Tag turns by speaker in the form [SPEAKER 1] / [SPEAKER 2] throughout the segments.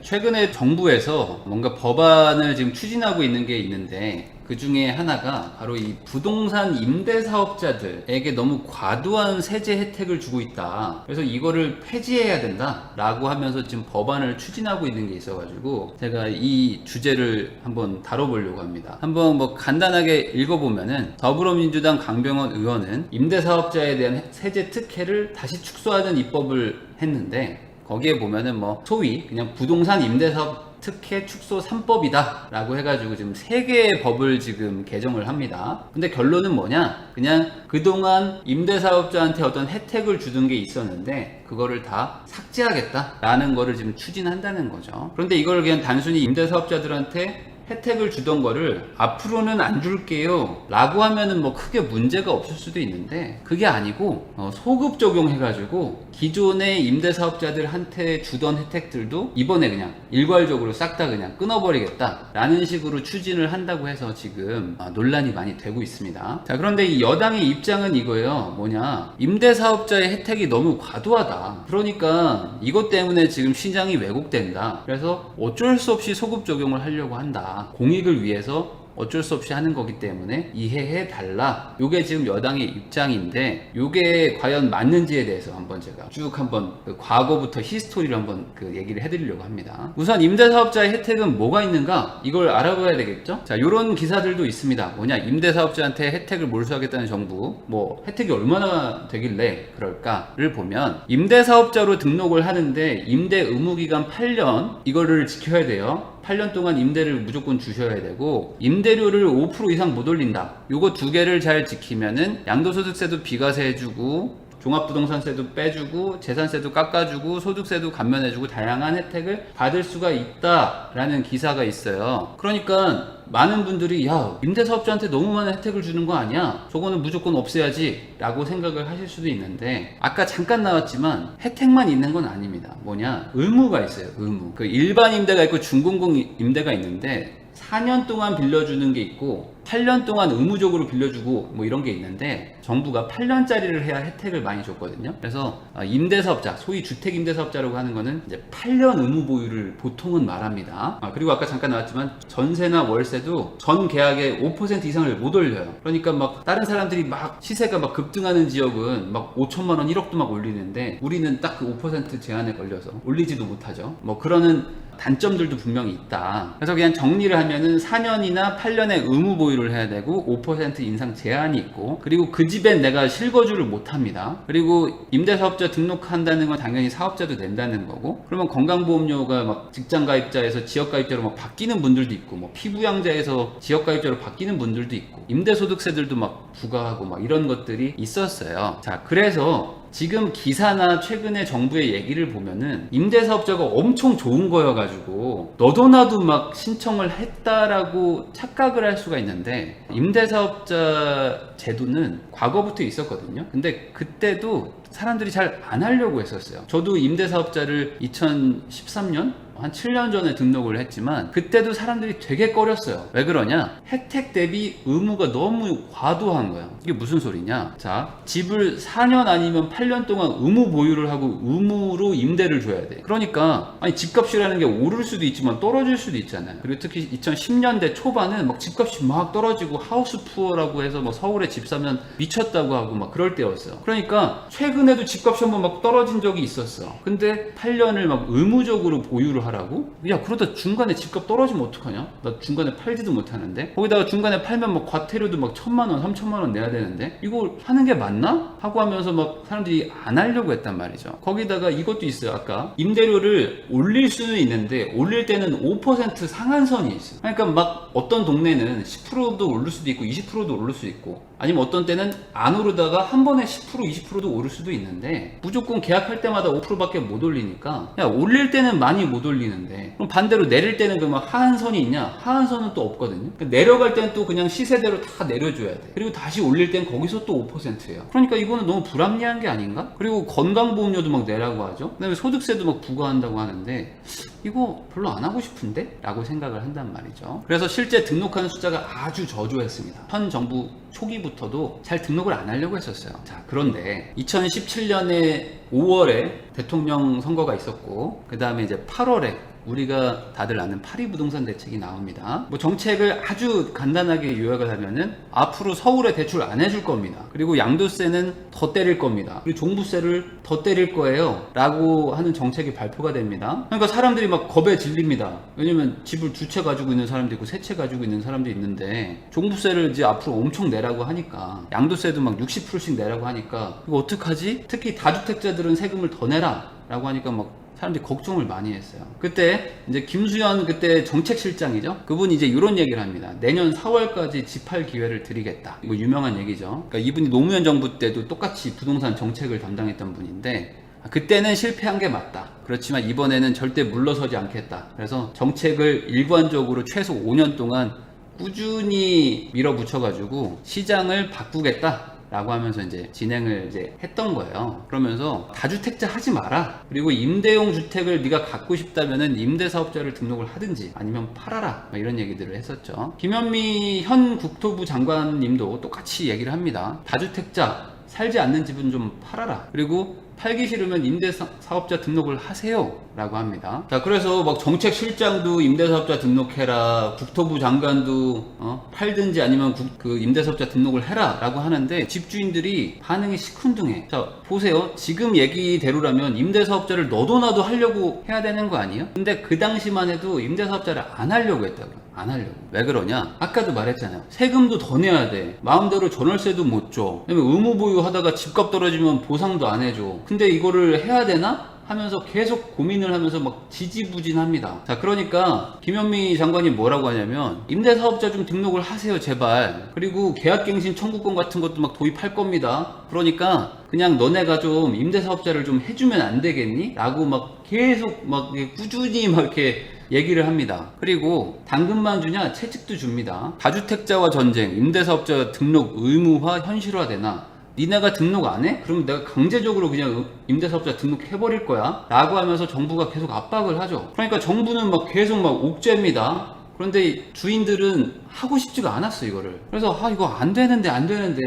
[SPEAKER 1] 최근에 정부에서 뭔가 법안을 지금 추진하고 있는 게 있는데, 그 중에 하나가 바로 이 부동산 임대 사업자들에게 너무 과도한 세제 혜택을 주고 있다. 그래서 이거를 폐지해야 된다 라고 하면서 지금 법안을 추진하고 있는 게 있어가지고 제가 이 주제를 한번 다뤄보려고 합니다. 한번 뭐 간단하게 읽어보면은, 더불어민주당 강병원 의원은 임대 사업자에 대한 세제 특혜를 다시 축소하는 입법을 했는데, 거기에 보면은 뭐 소위 그냥 부동산 임대사업 특혜 축소 3법이다 라고 해가지고 지금 3개의 법을 지금 개정을 합니다. 근데 결론은 뭐냐, 그냥 그동안 임대사업자한테 어떤 혜택을 주던 게 있었는데 그거를 다 삭제하겠다 라는 거를 지금 추진한다는 거죠. 그런데 이걸 그냥 단순히 임대사업자들한테 혜택을 주던 거를 앞으로는 안 줄게요 라고 하면은 뭐 크게 문제가 없을 수도 있는데, 그게 아니고 소급 적용해가지고 기존의 임대사업자들한테 주던 혜택들도 이번에 그냥 일괄적으로 싹 다 그냥 끊어버리겠다 라는 식으로 추진을 한다고 해서 지금 논란이 많이 되고 있습니다. 자, 그런데 이 여당의 입장은 이거예요. 뭐냐, 임대사업자의 혜택이 너무 과도하다, 그러니까 이것 때문에 지금 시장이 왜곡된다, 그래서 어쩔 수 없이 소급 적용을 하려고 한다, 공익을 위해서 어쩔 수 없이 하는 거기 때문에 이해해 달라, 요게 지금 여당의 입장인데, 요게 과연 맞는지에 대해서 한번 제가 쭉 한번 그 과거부터 히스토리를 한번 그 얘기를 해드리려고 합니다. 우선 임대사업자의 혜택은 뭐가 있는가, 이걸 알아봐야 되겠죠. 자, 요런 기사들도 있습니다. 뭐냐, 임대사업자한테 혜택을 몰수하겠다는 정부, 뭐 혜택이 얼마나 되길래 그럴까를 보면, 임대사업자로 등록을 하는데 임대 의무기간 8년 이거를 지켜야 돼요. 8년 동안 임대를 무조건 주셔야 되고, 임대료를 5% 이상 못 올린다, 요거 두 개를 잘 지키면은 양도소득세도 비과세 해주고, 종합부동산세도 빼주고, 재산세도 깎아주고, 소득세도 감면해주고, 다양한 혜택을 받을 수가 있다라는 기사가 있어요. 그러니까 많은 분들이 야, 임대사업자한테 너무 많은 혜택을 주는 거 아니야, 저거는 무조건 없애야지 라고 생각을 하실 수도 있는데, 아까 잠깐 나왔지만 혜택만 있는 건 아닙니다. 뭐냐, 의무가 있어요. 의무. 그 일반 임대가 있고 준공공 임대가 있는데, 4년 동안 빌려주는 게 있고 8년 동안 의무적으로 빌려주고 뭐 이런 게 있는데, 정부가 8년짜리를 해야 혜택을 많이 줬거든요. 그래서 임대사업자, 소위 주택임대사업자라고 하는 거는 이제 8년 의무 보유를 보통은 말합니다. 그리고 아까 잠깐 나왔지만 전세나 월세도 전 계약의 5% 이상을 못 올려요. 그러니까 막 다른 사람들이 막 시세가 막 급등하는 지역은 막 5천만 원 1억도 막 올리는데, 우리는 딱 그 5% 제한에 걸려서 올리지도 못하죠. 뭐 그러는 단점들도 분명히 있다. 그래서 그냥 정리를 하면은 4년이나 8년의 의무 보유를 해야 되고, 5% 인상 제한이 있고, 그리고 그 집엔 내가 실거주를 못 합니다. 그리고 임대사업자 등록한다는 건 당연히 사업자도 낸다는 거고, 그러면 건강보험료가 막 직장가입자에서 지역가입자로 막 바뀌는 분들도 있고, 뭐 피부양자에서 지역가입자로 바뀌는 분들도 있고, 임대소득세들도 막 부과하고 막 이런 것들이 있었어요. 자, 그래서 지금 기사나 최근에 정부의 얘기를 보면은 임대사업자가 엄청 좋은 거여가지고 너도 나도 막 신청을 했다라고 착각을 할 수가 있는데, 임대사업자 제도는 과거부터 있었거든요. 근데 그때도 사람들이 잘 안 하려고 했었어요. 저도 임대사업자를 2013년? 한 7년 전에 등록을 했지만 그때도 사람들이 되게 꺼렸어요. 왜 그러냐? 혜택 대비 의무가 너무 과도한 거야. 이게 무슨 소리냐? 자, 집을 4년 아니면 8년 동안 의무 보유를 하고 의무로 임대를 줘야 돼. 그러니까 아니, 집값이라는 게 오를 수도 있지만 떨어질 수도 있잖아요. 그리고 특히 2010년대 초반은 막 집값이 막 떨어지고 하우스 푸어라고 해서 뭐 서울에 집 사면 미쳤다고 하고 막 그럴 때였어요. 그러니까 최근에도 집값이 한번 막 떨어진 적이 있었어. 근데 8년을 막 의무적으로 보유를 하라고? 야, 그러다 중간에 집값 떨어지면 어떡하냐? 나 중간에 팔지도 못하는데, 거기다가 중간에 팔면 막 과태료도 막 1,000만 원, 3,000만 원 내야 되는데 이거 하는 게 맞나? 하고 하면서 막 사람들이 안 하려고 했단 말이죠. 거기다가 이것도 있어요. 아까 임대료를 올릴 수는 있는데 올릴 때는 5% 상한선이 있어요. 그러니까 막 어떤 동네는 10%도 오를 수도 있고 20%도 오를 수 있고, 아니면 어떤 때는 안 오르다가 한 번에 10% 20%도 오를 수도 있는데, 무조건 계약할 때마다 5%밖에 못 올리니까, 야, 올릴 때는 많이 못 올리는데 그럼 반대로 내릴 때는 그러면 하한선이 있냐? 하한선은 또 없거든요. 그러니까 내려갈 때는 또 그냥 시세대로 다 내려줘야 돼. 그리고 다시 올릴 땐 거기서 또 5%예요. 그러니까 이거는 너무 불합리한 게 아닌가? 그리고 건강보험료도 막 내라고 하죠. 그다음에 소득세도 막 부과한다고 하는데, 이거 별로 안 하고 싶은데? 라고 생각을 한단 말이죠. 그래서 실제 등록하는 숫자가 아주 저조했습니다. 현 정부 초기부터도 잘 등록을 안 하려고 했었어요. 자, 그런데 2017년에 5월에 대통령 선거가 있었고, 그 다음에 이제 8월에 우리가 다들 아는 파리부동산 대책이 나옵니다. 뭐 정책을 아주 간단하게 요약을 하면은 앞으로 서울에 대출 안 해줄 겁니다. 그리고 양도세는 더 때릴 겁니다. 그리고 종부세를 더 때릴 거예요 라고 하는 정책이 발표가 됩니다. 그러니까 사람들이 막 겁에 질립니다. 왜냐면 집을 2채 가지고 있는 사람도 있고 3채 가지고 있는 사람도 있는데 종부세를 이제 앞으로 엄청 내라고 하니까, 양도세도 막 60%씩 내라고 하니까 이거 어떡하지? 특히 다주택자들은 세금을 더 내라 라고 하니까 막 사람들이 걱정을 많이 했어요. 그때 이제 김수현 그때 정책실장이죠. 그분이 이제 이런 얘기를 합니다. 내년 4월까지 집할 기회를 드리겠다. 이거 유명한 얘기죠. 그러니까 이분이 노무현 정부 때도 똑같이 부동산 정책을 담당했던 분인데, 그때는 실패한 게 맞다. 그렇지만 이번에는 절대 물러서지 않겠다. 그래서 정책을 일관적으로 최소 5년 동안 꾸준히 밀어붙여가지고 시장을 바꾸겠다 라고 하면서 이제 진행을 이제 했던 거예요. 그러면서 다주택자 하지 마라. 그리고 임대용 주택을 네가 갖고 싶다면은 임대사업자를 등록을 하든지 아니면 팔아라. 이런 얘기들을 했었죠. 김현미 현 국토부 장관님도 똑같이 얘기를 합니다. 다주택자 살지 않는 집은 좀 팔아라. 그리고 팔기 싫으면 임대사업자 등록을 하세요 라고 합니다. 자, 그래서 막 정책실장도 임대사업자 등록해라, 국토부 장관도 팔든지 아니면 그 임대사업자 등록을 해라 라고 하는데 집주인들이 반응이 시큰둥해. 자, 보세요. 지금 얘기대로라면 임대사업자를 너도 나도 하려고 해야 되는 거 아니에요? 근데 그 당시만 해도 임대사업자를 안 하려고 했다고요. 안 하려고. 왜 그러냐? 아까도 말했잖아요. 세금도 더 내야 돼. 마음대로 전월세도 못 줘. 그다음에 의무보유 하다가 집값 떨어지면 보상도 안 해줘. 근데 이거를 해야 되나? 하면서 계속 고민을 하면서 막 지지부진합니다. 자, 그러니까 김현미 장관이 뭐라고 하냐면 임대사업자 좀 등록을 하세요 제발. 그리고 계약갱신 청구권 같은 것도 막 도입할 겁니다. 그러니까 그냥 너네가 좀 임대사업자를 좀 해주면 안 되겠니? 라고 막 계속 막 꾸준히 막 이렇게 얘기를 합니다. 그리고 당근만 주냐? 채찍도 줍니다. 다주택자와 전쟁, 임대사업자 등록 의무화 현실화되나? 니네가 등록 안 해? 그럼 내가 강제적으로 그냥 임대사업자 등록해버릴 거야 라고 하면서 정부가 계속 압박을 하죠. 그러니까 정부는 막 계속 막 옥죄입니다. 그런데 주인들은 하고 싶지가 않았어 이거를. 그래서 이거 안 되는데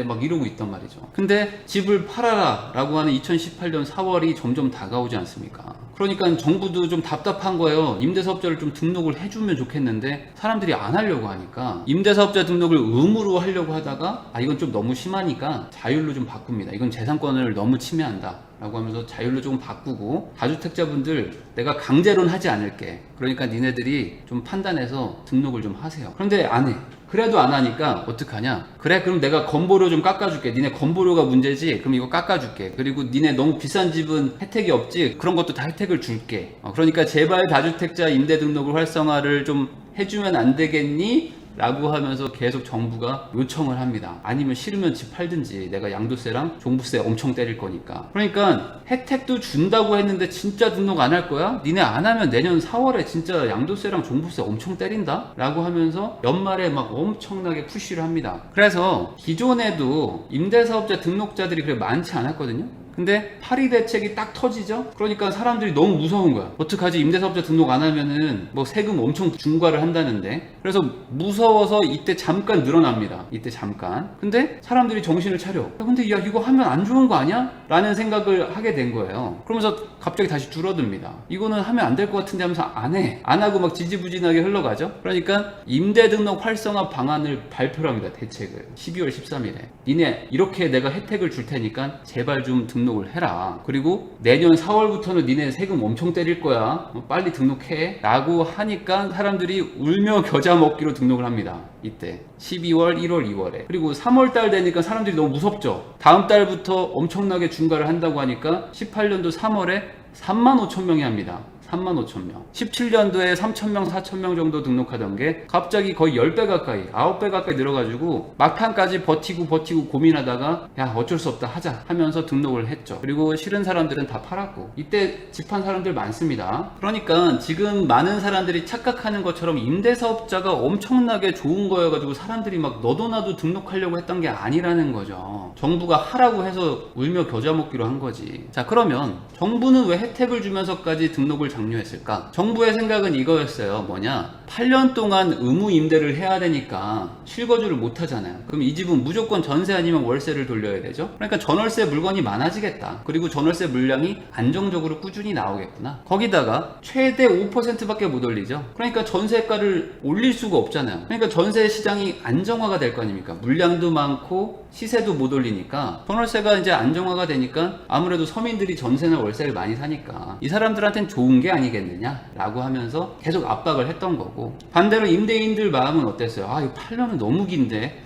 [SPEAKER 1] 막 이러고 있단 말이죠. 근데 집을 팔아라 라고 하는 2018년 4월이 점점 다가오지 않습니까? 그러니까 정부도 좀 답답한 거예요. 임대사업자를 좀 등록을 해주면 좋겠는데 사람들이 안 하려고 하니까 임대사업자 등록을 의무로 하려고 하다가 이건 좀 너무 심하니까 자율로 좀 바꿉니다. 이건 재산권을 너무 침해한다 라고 하면서 자율로 조금 바꾸고, 다주택자분들 내가 강제로는 하지 않을게. 그러니까 니네들이 좀 판단해서 등록을 좀 하세요. 그런데 안 해. 그래도 안 하니까 어떡하냐? 그래, 그럼 내가 건보료 좀 깎아줄게. 니네 건보료가 문제지? 그럼 이거 깎아줄게. 그리고 니네 너무 비싼 집은 혜택이 없지? 그런 것도 다 혜택을 줄게. 그러니까 제발 다주택자 임대 등록을 활성화를 좀 해주면 안 되겠니? 라고 하면서 계속 정부가 요청을 합니다. 아니면 싫으면 집 팔든지, 내가 양도세랑 종부세 엄청 때릴 거니까. 그러니까 혜택도 준다고 했는데 진짜 등록 안 할 거야? 니네 안 하면 내년 4월에 진짜 양도세랑 종부세 엄청 때린다? 라고 하면서 연말에 막 엄청나게 푸시를 합니다. 그래서 기존에도 임대사업자 등록자들이 그렇게 많지 않았거든요. 근데 파리 대책이 딱 터지죠? 그러니까 사람들이 너무 무서운 거야. 어떡하지? 임대사업자 등록 안 하면은 뭐 세금 엄청 중과를 한다는데. 그래서 무서워서 이때 잠깐 늘어납니다. 이때 잠깐. 근데 사람들이 정신을 차려. 근데 야, 이거 하면 안 좋은 거 아니야? 라는 생각을 하게 된 거예요. 그러면서 갑자기 다시 줄어듭니다. 이거는 하면 안 될 것 같은데 하면서 안 해. 안 하고 막 지지부진하게 흘러가죠? 그러니까 임대등록 활성화 방안을 발표를 합니다. 대책을. 12월 13일에. 니네 이렇게 내가 혜택을 줄 테니까 제발 좀 등록을 해라. 그리고 내년 4월부터는 니네 세금 엄청 때릴 거야. 빨리 등록해. 라고 하니까 사람들이 울며 겨자 먹기로 등록을 합니다. 이때 12월, 1월, 2월에. 그리고 3월달 되니까 사람들이 너무 무섭죠. 다음 달부터 엄청나게 중과를 한다고 하니까 18년도 3월에 35,000명이 합니다. 35,000명. 17년도에 3,000명, 4,000명 정도 등록하던 게 갑자기 거의 10배 가까이, 9배 가까이 늘어가지고 막판까지 버티고 고민하다가 야, 어쩔 수 없다 하자 하면서 등록을 했죠. 그리고 싫은 사람들은 다 팔았고, 이때 집한 사람들 많습니다. 그러니까 지금 많은 사람들이 착각하는 것처럼 임대사업자가 엄청나게 좋은 거여가지고 사람들이 막 너도 나도 등록하려고 했던 게 아니라는 거죠. 정부가 하라고 해서 울며 겨자 먹기로 한 거지. 자, 그러면 정부는 왜 혜택을 주면서까지 등록을 강요했을까? 정부의 생각은 이거였어요. 뭐냐? 8년 동안 의무 임대를 해야 되니까 실거주를 못 하잖아요. 그럼 이 집은 무조건 전세 아니면 월세를 돌려야 되죠. 그러니까 전월세 물건이 많아지겠다. 그리고 전월세 물량이 안정적으로 꾸준히 나오겠구나. 거기다가 최대 5%밖에 못 올리죠. 그러니까 전세가를 올릴 수가 없잖아요. 그러니까 전세 시장이 안정화가 될 거 아닙니까? 물량도 많고 시세도 못 올리니까 전월세가 이제 안정화가 되니까 아무래도 서민들이 전세나 월세를 많이 사니까 이 사람들한테는 좋은 게 아니겠느냐 라고 하면서 계속 압박을 했던 거고, 반대로 임대인들 마음은 어땠어요? 아, 이거 8년은 너무 긴데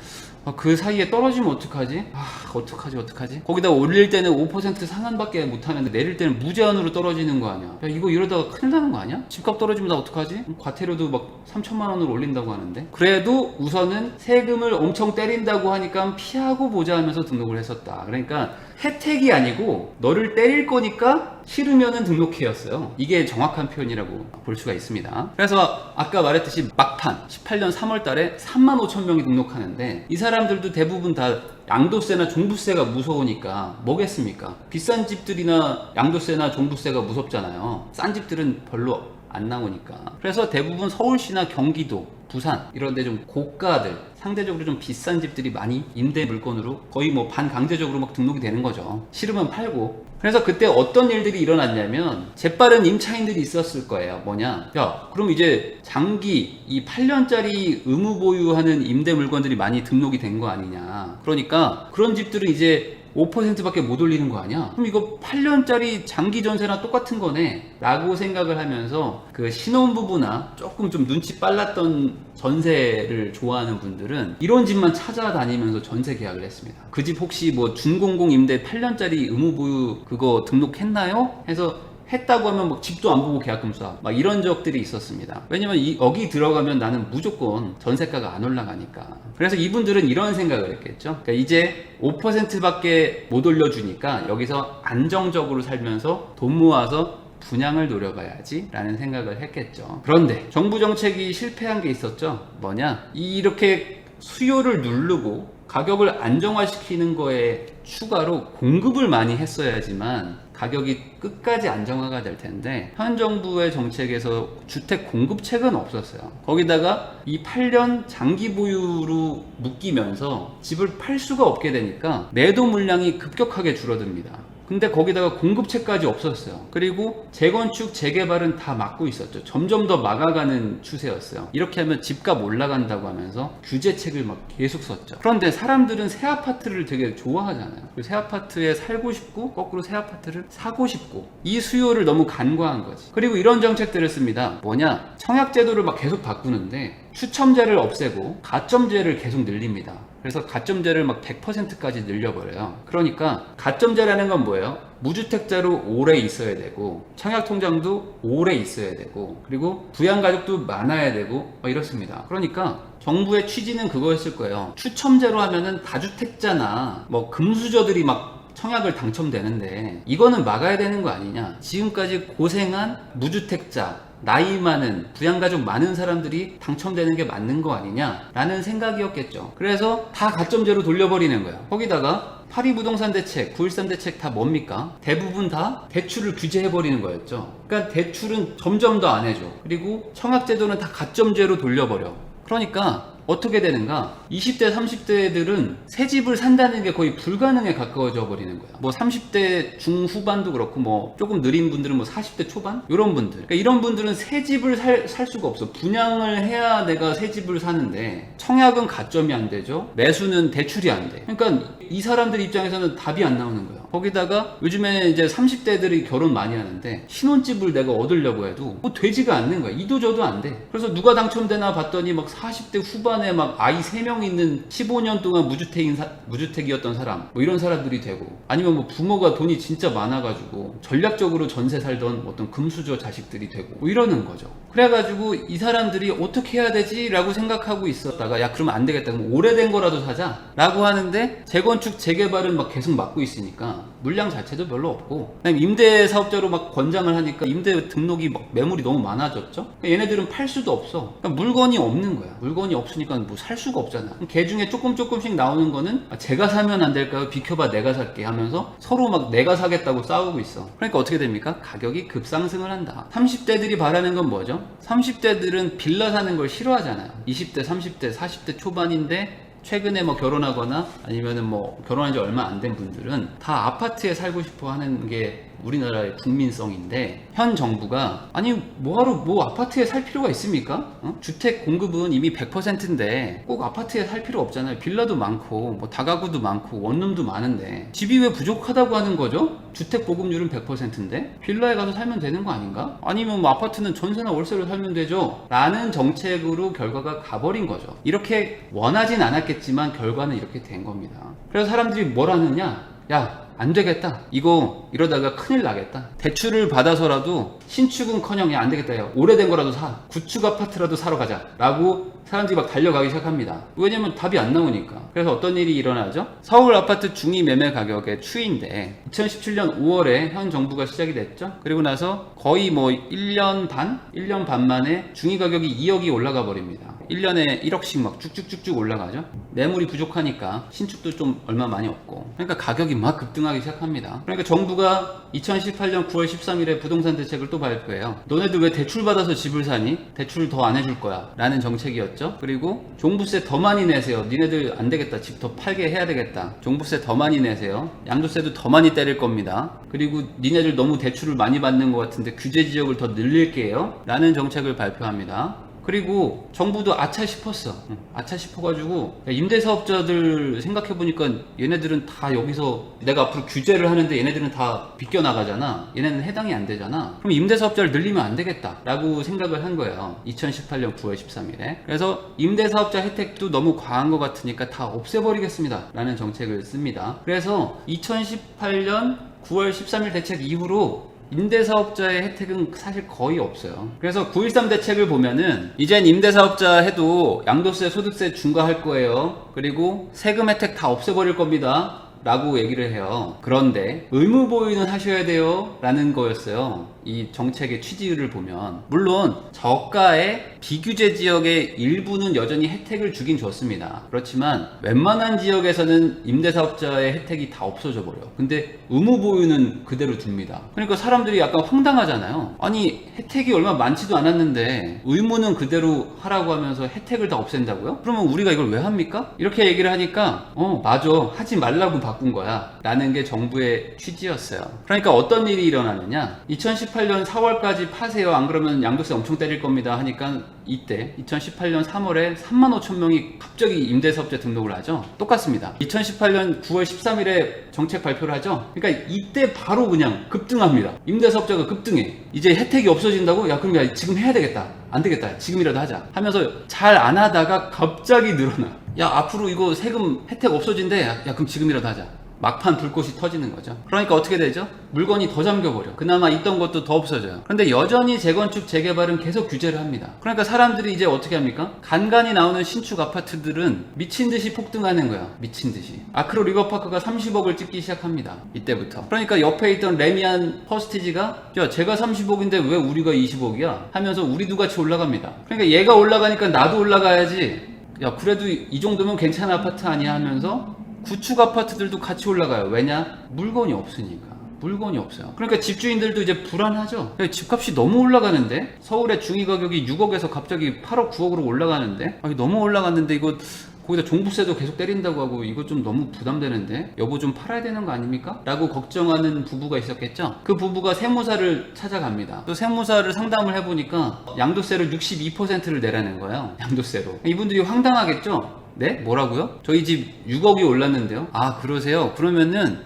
[SPEAKER 1] 그 사이에 떨어지면 어떡하지? 어떡하지? 거기다 올릴 때는 5% 상한밖에 못하는데 내릴 때는 무제한으로 떨어지는 거 아니야? 야, 이거 이러다가 큰일 나는 거 아니야? 집값 떨어지면 나 어떡하지? 과태료도 막 3천만 원으로 올린다고 하는데. 그래도 우선은 세금을 엄청 때린다고 하니까 피하고 보자 하면서 등록을 했었다. 그러니까 혜택이 아니고 너를 때릴 거니까 싫으면은 등록해였어요. 이게 정확한 표현이라고 볼 수가 있습니다. 그래서 아까 말했듯이 막판 18년 3월 달에 3만 5천 명이 등록하는데, 이 사람들도 대부분 다 양도세나 종부세가 무서우니까 뭐겠습니까? 비싼 집들이나 양도세나 종부세가 무섭잖아요. 싼 집들은 별로 안 나오니까. 그래서 대부분 서울시나 경기도, 부산 이런 데 좀 고가들, 상대적으로 좀 비싼 집들이 많이 임대 물건으로 거의 뭐 반강제적으로 막 등록이 되는 거죠. 싫으면 팔고. 그래서 그때 어떤 일들이 일어났냐면 재빠른 임차인들이 있었을 거예요. 뭐냐? 야, 그럼 이제 장기 이 8년짜리 의무 보유하는 임대 물건들이 많이 등록이 된 거 아니냐. 그러니까 그런 집들은 이제 5%밖에 못 올리는 거 아니야? 그럼 이거 8년짜리 장기 전세나 똑같은 거네 라고 생각을 하면서 그 신혼부부나 조금 좀 눈치 빨랐던 전세를 좋아하는 분들은 이런 집만 찾아다니면서 전세 계약을 했습니다. 그 집 혹시 뭐 준공공 임대 8년짜리 의무보유 그거 등록했나요? 해서 했다고 하면 뭐 집도 안 보고 계약금 쏴. 막 이런 적들이 있었습니다. 왜냐면 여기 들어가면 나는 무조건 전세가가 안 올라가니까. 그래서 이분들은 이런 생각을 했겠죠. 그러니까 이제 5%밖에 못 올려주니까 여기서 안정적으로 살면서 돈 모아서 분양을 노려봐야지 라는 생각을 했겠죠. 그런데 정부 정책이 실패한 게 있었죠. 뭐냐? 이렇게 수요를 누르고 가격을 안정화시키는 거에 추가로 공급을 많이 했어야지만 가격이 끝까지 안정화가 될 텐데, 현 정부의 정책에서 주택 공급책은 없었어요. 거기다가 이 8년 장기 보유로 묶이면서 집을 팔 수가 없게 되니까 매도 물량이 급격하게 줄어듭니다. 근데 거기다가 공급책까지 없었어요. 그리고 재건축, 재개발은 다 막고 있었죠. 점점 더 막아가는 추세였어요. 이렇게 하면 집값 올라간다고 하면서 규제책을 막 계속 썼죠. 그런데 사람들은 새 아파트를 되게 좋아하잖아요. 새 아파트에 살고 싶고 거꾸로 새 아파트를 사고 싶고, 이 수요를 너무 간과한 거지. 그리고 이런 정책들을 씁니다. 뭐냐? 청약제도를 막 계속 바꾸는데 추첨제를 없애고 가점제를 계속 늘립니다. 그래서 가점제를 막 100%까지 늘려버려요. 그러니까 가점제라는 건 뭐예요? 무주택자로 오래 있어야 되고, 청약통장도 오래 있어야 되고, 그리고 부양가족도 많아야 되고 이렇습니다. 그러니까 정부의 취지는 그거였을 거예요. 추첨제로 하면은 다주택자나 뭐 금수저들이 막 청약을 당첨되는데 이거는 막아야 되는 거 아니냐. 지금까지 고생한 무주택자, 나이 많은, 부양가족 많은 사람들이 당첨되는 게 맞는 거 아니냐 라는 생각이었겠죠. 그래서 다 가점제로 돌려버리는 거예요. 거기다가 8.2 부동산 대책, 9.13 대책 다 뭡니까? 대부분 다 대출을 규제해버리는 거였죠. 그러니까 대출은 점점 더 안 해줘. 그리고 청약제도는 다 가점제로 돌려버려. 그러니까 어떻게 되는가? 20대, 30대들은 새 집을 산다는 게 거의 불가능에 가까워져 버리는 거야. 뭐 30대 중후반도 그렇고, 뭐 조금 느린 분들은 뭐 40대 초반? 이런 분들. 그러니까 이런 분들은 새 집을 살 수가 없어. 분양을 해야 내가 새 집을 사는데 청약은 가점이 안 되죠. 매수는 대출이 안 돼. 그러니까 이 사람들 입장에서는 답이 안 나오는 거야. 거기다가 요즘에 이제 30대들이 결혼 많이 하는데 신혼집을 내가 얻으려고 해도 뭐 되지가 않는 거야. 이도 저도 안 돼. 그래서 누가 당첨되나 봤더니 막 40대 후반에 막 아이 3명 있는 15년 동안 무주택이었던 사람, 뭐 이런 사람들이 되고, 아니면 뭐 부모가 돈이 진짜 많아가지고 전략적으로 전세 살던 어떤 금수저 자식들이 되고 뭐 이러는 거죠. 그래가지고 이 사람들이 어떻게 해야 되지? 라고 생각하고 있었다가, 야 그러면 안 되겠다. 그럼 오래된 거라도 사자 라고 하는데 재건축 재개발은 막 계속 막고 있으니까 물량 자체도 별로 없고, 그다음에 임대 사업자로 막 권장을 하니까 임대 등록이 막 매물이 너무 많아졌죠. 그러니까 얘네들은 팔 수도 없어. 그러니까 물건이 없는 거야. 물건이 없으니까 뭐 살 수가 없잖아. 걔 중에 조금씩 나오는 거는 제가 사면 안 될까요? 비켜봐 내가 살게 하면서 서로 막 내가 사겠다고 싸우고 있어. 그러니까 어떻게 됩니까? 가격이 급상승을 한다. 30대들이 바라는 건 뭐죠? 30대들은 빌라 사는 걸 싫어하잖아요. 20대, 30대, 40대 초반인데 최근에 뭐 결혼하거나 아니면은 뭐 결혼한 지 얼마 안 된 분들은 다 아파트에 살고 싶어 하는 게 우리나라의 국민성인데, 현 정부가 아니 뭐하러 뭐 아파트에 살 필요가 있습니까? 주택 공급은 이미 100%인데 꼭 아파트에 살 필요 없잖아요. 빌라도 많고 뭐 다가구도 많고 원룸도 많은데 집이 왜 부족하다고 하는 거죠? 주택 보급률은 100%인데 빌라에 가서 살면 되는 거 아닌가? 아니면 뭐 아파트는 전세나 월세로 살면 되죠? 라는 정책으로 결과가 가버린 거죠. 이렇게 원하진 않았겠지만 결과는 이렇게 된 겁니다. 그래서 사람들이 뭘 하느냐? 야, 안 되겠다. 이거 이러다가 큰일 나겠다. 대출을 받아서라도 신축은커녕 야, 안 되겠다. 야, 오래된 거라도 사. 구축 아파트라도 사러 가자. 라고 사람들이 막 달려가기 시작합니다. 왜냐면 답이 안 나오니까. 그래서 어떤 일이 일어나죠? 서울 아파트 중위 매매 가격의 추이인데 2017년 5월에 현 정부가 시작이 됐죠. 그리고 나서 거의 뭐 1년 반 만에 중위 가격이 2억이 올라가 버립니다. 1년에 1억씩 막 쭉쭉쭉쭉 올라가죠. 매물이 부족하니까 신축도 좀 얼마 많이 없고, 그러니까 가격이 막 급등하기 시작합니다. 그러니까 정부가 2018년 9월 13일에 부동산 대책을 또 발표해요. 너네들 왜 대출 받아서 집을 사니? 대출 더 안 해줄 거야 라는 정책이었죠. 그리고 종부세 더 많이 내세요. 니네들 안 되겠다. 집 더 팔게 해야 되겠다. 종부세 더 많이 내세요. 양도세도 더 많이 때릴 겁니다. 그리고 니네들 너무 대출을 많이 받는 것 같은데 규제 지역을 더 늘릴게요 라는 정책을 발표합니다. 그리고 정부도 아차 싶었어. 아차 싶어가지고 임대사업자들 생각해보니까 얘네들은 다 여기서 내가 앞으로 규제를 하는데 얘네들은 다 비껴나가잖아. 얘네는 해당이 안 되잖아. 그럼 임대사업자를 늘리면 안 되겠다 라고 생각을 한 거예요. 2018년 9월 13일에. 그래서 임대사업자 혜택도 너무 과한 것 같으니까 다 없애버리겠습니다 라는 정책을 씁니다. 그래서 2018년 9월 13일 대책 이후로 임대사업자의 혜택은 사실 거의 없어요. 그래서 9.13 대책을 보면은 이젠 임대사업자 해도 양도세, 소득세 중과할 거예요. 그리고 세금 혜택 다 없애버릴 겁니다 라고 얘기를 해요. 그런데 의무보유는 하셔야 돼요 라는 거였어요. 이 정책의 취지를 보면 물론 저가의 비규제 지역의 일부는 여전히 혜택을 주긴 줬습니다. 그렇지만 웬만한 지역에서는 임대사업자의 혜택이 다 없어져 버려. 근데 의무보유는 그대로 둡니다. 그러니까 사람들이 약간 황당하잖아요. 아니 혜택이 얼마 많지도 않았는데 의무는 그대로 하라고 하면서 혜택을 다 없앤다고요? 그러면 우리가 이걸 왜 합니까? 이렇게 얘기를 하니까 맞아, 하지 말라고 바꾼 거야 라는 게 정부의 취지였어요. 그러니까 어떤 일이 일어나느냐, 2018년 4월까지 파세요, 안 그러면 양도세 엄청 때릴 겁니다 하니까 이때 2018년 3월에 35,000명이 갑자기 임대사업자 등록을 하죠. 똑같습니다. 2018년 9월 13일에 정책 발표를 하죠. 그러니까 이때 바로 그냥 급등합니다. 임대사업자가 급등해. 이제 혜택이 없어진다고? 야 그럼 야 지금 해야 되겠다. 안 되겠다. 지금이라도 하자 하면서 잘 안 하다가 갑자기 늘어나. 야 앞으로 이거 세금 혜택 없어진대. 야 그럼 지금이라도 하자. 막판 불꽃이 터지는 거죠. 그러니까 어떻게 되죠? 물건이 더 잠겨버려. 그나마 있던 것도 더 없어져요. 그런데 여전히 재건축, 재개발은 계속 규제를 합니다. 그러니까 사람들이 이제 어떻게 합니까? 간간히 나오는 신축 아파트들은 미친듯이 폭등하는 거야. 미친듯이. 아크로 리버파크가 30억을 찍기 시작합니다. 이때부터. 그러니까 옆에 있던 레미안 퍼스티지가 야 제가 30억인데 왜 우리가 20억이야? 하면서 우리도 같이 올라갑니다. 그러니까 얘가 올라가니까 나도 올라가야지. 야 그래도 이 정도면 괜찮은 아파트 아니야 하면서 구축 아파트들도 같이 올라가요. 왜냐? 물건이 없으니까. 물건이 없어요. 그러니까 집주인들도 이제 불안하죠. 집값이 너무 올라가는데 서울의 중위 가격이 6억에서 갑자기 8억 9억으로 올라가는데 너무 올라갔는데 이거 거기다 종부세도 계속 때린다고 하고 이거 좀 너무 부담되는데 여보 좀 팔아야 되는 거 아닙니까? 라고 걱정하는 부부가 있었겠죠. 그 부부가 세무사를 찾아갑니다. 또 세무사를 상담을 해보니까 양도세를 62%를 내라는 거예요. 양도세로. 이분들이 황당하겠죠. 네? 뭐라고요? 저희 집 6억이 올랐는데요. 아 그러세요? 그러면은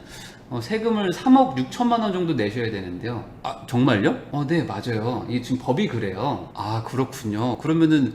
[SPEAKER 1] 세금을 3억 6천만 원 정도 내셔야 되는데요. 아 정말요? 네 맞아요. 이게 지금 법이 그래요. 아 그렇군요. 그러면은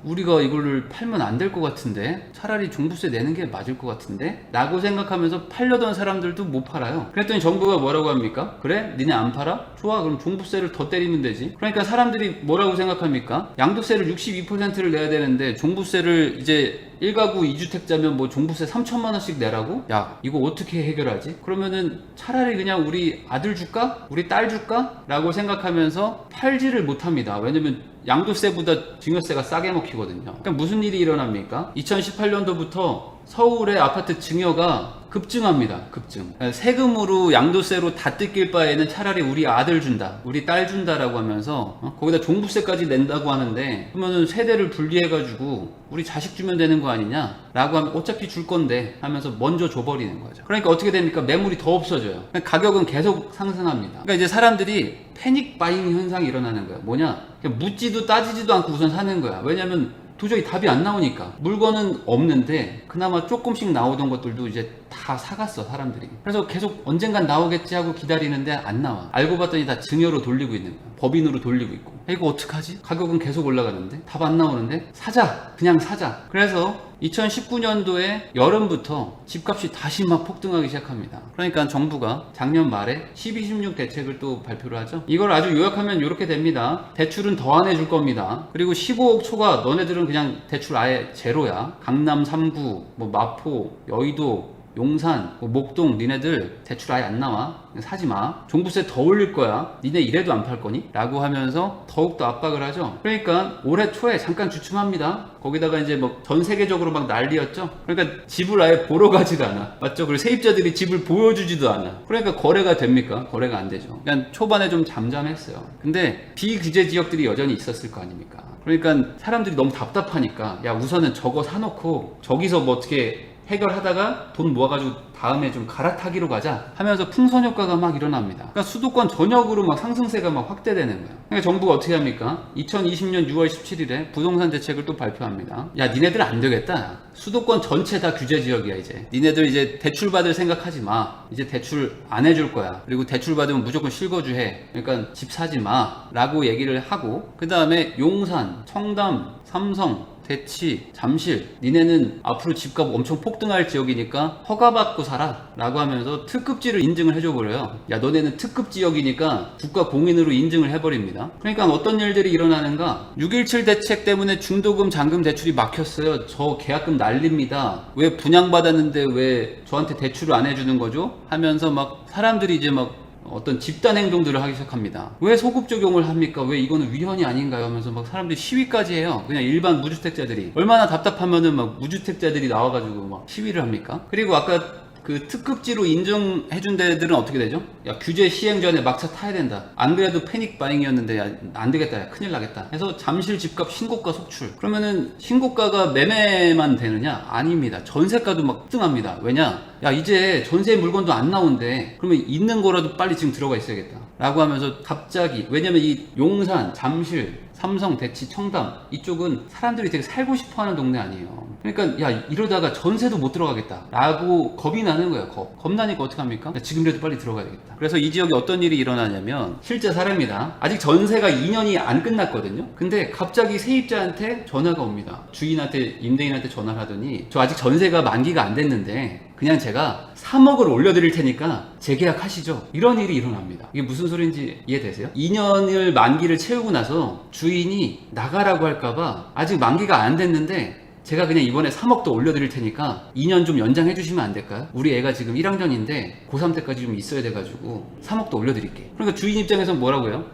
[SPEAKER 1] 우리가 이거를 팔면 안 될 것 같은데, 차라리 종부세 내는 게 맞을 것 같은데 라고 생각하면서 팔려던 사람들도 못 팔아요. 그랬더니 정부가 뭐라고 합니까? 그래? 니네 안 팔아? 좋아, 그럼 종부세를 더 때리면 되지. 그러니까 사람들이 뭐라고 생각합니까? 양도세를 62%를 내야 되는데 종부세를 이제 1가구 2주택자면 뭐 종부세 3천만 원씩 내라고? 야, 이거 어떻게 해결하지? 그러면은 차라리 그냥 우리 아들 줄까? 우리 딸 줄까? 라고 생각하면서 팔지를 못합니다. 왜냐면 양도세보다 증여세가 싸게 먹히거든요. 그러니까 무슨 일이 일어납니까? 2018년도부터 서울의 아파트 증여가 급증합니다. 급증. 세금으로 양도세로 다 뜯길 바에는 차라리 우리 아들 준다, 우리 딸 준다라고 하면서 거기다 종부세까지 낸다고 하는데, 그러면은 세대를 분리해가지고 우리 자식 주면 되는 거 아니냐? 라고 하면 어차피 줄 건데 하면서 먼저 줘버리는 거죠. 그러니까 어떻게 됩니까? 매물이 더 없어져요. 가격은 계속 상승합니다. 그러니까 이제 사람들이 패닉 바잉 현상이 일어나는 거야. 뭐냐? 그냥 묻지도 따지지도 않고 우선 사는 거야. 왜냐면 도저히 답이 안 나오니까. 물건은 없는데 그나마 조금씩 나오던 것들도 이제 다 사갔어, 사람들이. 그래서 계속 언젠간 나오겠지 하고 기다리는데 안 나와. 알고 봤더니 다 증여로 돌리고 있는 거야. 법인으로 돌리고 있고. 이거 어떡하지? 가격은 계속 올라가는데 답 안 나오는데 사자, 그냥 사자. 그래서 2019년도에 여름부터 집값이 다시 막 폭등하기 시작합니다. 그러니까 정부가 작년 말에 12.16 대책을 또 발표를 하죠. 이걸 아주 요약하면 이렇게 됩니다. 대출은 더 안 해줄 겁니다. 그리고 15억 초과 너네들은 그냥 대출 아예 제로야. 강남 3구, 뭐 마포, 여의도, 용산, 목동 니네들 대출 아예 안 나와. 사지 마. 종부세 더 올릴 거야. 니네 이래도 안 팔 거니? 라고 하면서 더욱더 압박을 하죠. 그러니까 올해 초에 잠깐 주춤합니다. 거기다가 이제 뭐 전 세계적으로 막 난리였죠. 그러니까 집을 아예 보러 가지도 않아. 맞죠? 그리고 세입자들이 집을 보여주지도 않아. 그러니까 거래가 됩니까? 거래가 안 되죠. 그러니까 초반에 좀 잠잠했어요. 근데 비규제 지역들이 여전히 있었을 거 아닙니까? 그러니까 사람들이 너무 답답하니까 야, 우선은 저거 사놓고 저기서 뭐 어떻게 해결하다가 돈 모아가지고 다음에 좀 갈아타기로 가자 하면서 풍선 효과가 막 일어납니다. 그러니까 수도권 전역으로 막 상승세가 막 확대되는 거예요. 그러니까 정부가 어떻게 합니까? 2020년 6월 17일에 부동산 대책을 또 발표합니다. 야, 니네들 안 되겠다. 수도권 전체 다 규제 지역이야, 이제. 니네들 이제 대출 받을 생각하지 마. 이제 대출 안 해줄 거야. 그리고 대출 받으면 무조건 실거주해. 그러니까 집 사지 마. 라고 얘기를 하고, 그 다음에 용산, 청담, 삼성, 대치, 잠실, 니네는 앞으로 집값 엄청 폭등할 지역이니까 허가받고 살아 라고 하면서 특급지를 인증을 해줘버려요. 야, 너네는 특급지역이니까 국가 공인으로 인증을 해버립니다. 그러니까 어떤 일들이 일어나는가? 6.17 대책 때문에 중도금, 잔금 대출이 막혔어요. 저 계약금 날립니다. 왜 분양받았는데 왜 저한테 대출을 안 해주는 거죠? 하면서 막 사람들이 이제 막 어떤 집단 행동들을 하기 시작합니다. 왜 소급 적용을 합니까? 왜 이거는 위헌이 아닌가요? 하면서 막 사람들이 시위까지 해요. 그냥 일반 무주택자들이. 얼마나 답답하면은 막 무주택자들이 나와가지고 막 시위를 합니까? 그리고 아까 그 특급지로 인정해준 데들은 어떻게 되죠? 야, 규제 시행 전에 막차 타야 된다. 안 그래도 패닉 바잉이었는데 야, 안 되겠다. 야, 큰일 나겠다. 해서 잠실 집값 신고가 속출. 그러면은 신고가가 매매만 되느냐? 아닙니다. 전세가도 막 급등합니다. 왜냐? 야, 이제 전세 물건도 안 나온대. 그러면 있는 거라도 빨리 지금 들어가 있어야겠다. 라고 하면서 갑자기, 왜냐면 이 용산, 잠실, 삼성, 대치, 청담 이쪽은 사람들이 되게 살고 싶어 하는 동네 아니에요. 그러니까 야, 이러다가 전세도 못 들어가겠다 라고 겁이 나는 거예요. 겁나니까 어떡합니까? 지금이라도 빨리 들어가야 되겠다. 그래서 이 지역에 어떤 일이 일어나냐면, 실제 사례입니다. 아직 전세가 2년이 안 끝났거든요. 근데 갑자기 세입자한테 전화가 옵니다. 주인한테, 임대인한테 전화를 하더니 저 아직 전세가 만기가 안 됐는데 그냥 제가 3억을 올려드릴 테니까 재계약하시죠. 이런 일이 일어납니다. 이게 무슨 소리인지 이해되세요? 2년을 만기를 채우고 나서 주인이 나가라고 할까봐 아직 만기가 안 됐는데 제가 그냥 이번에 3억 더 올려드릴 테니까 2년 좀 연장해 주시면 안 될까요? 우리 애가 지금 1학년인데 고3 때까지 좀 있어야 돼가지고 3억 더 올려드릴게. 그러니까 주인 입장에서는 뭐라고 해요?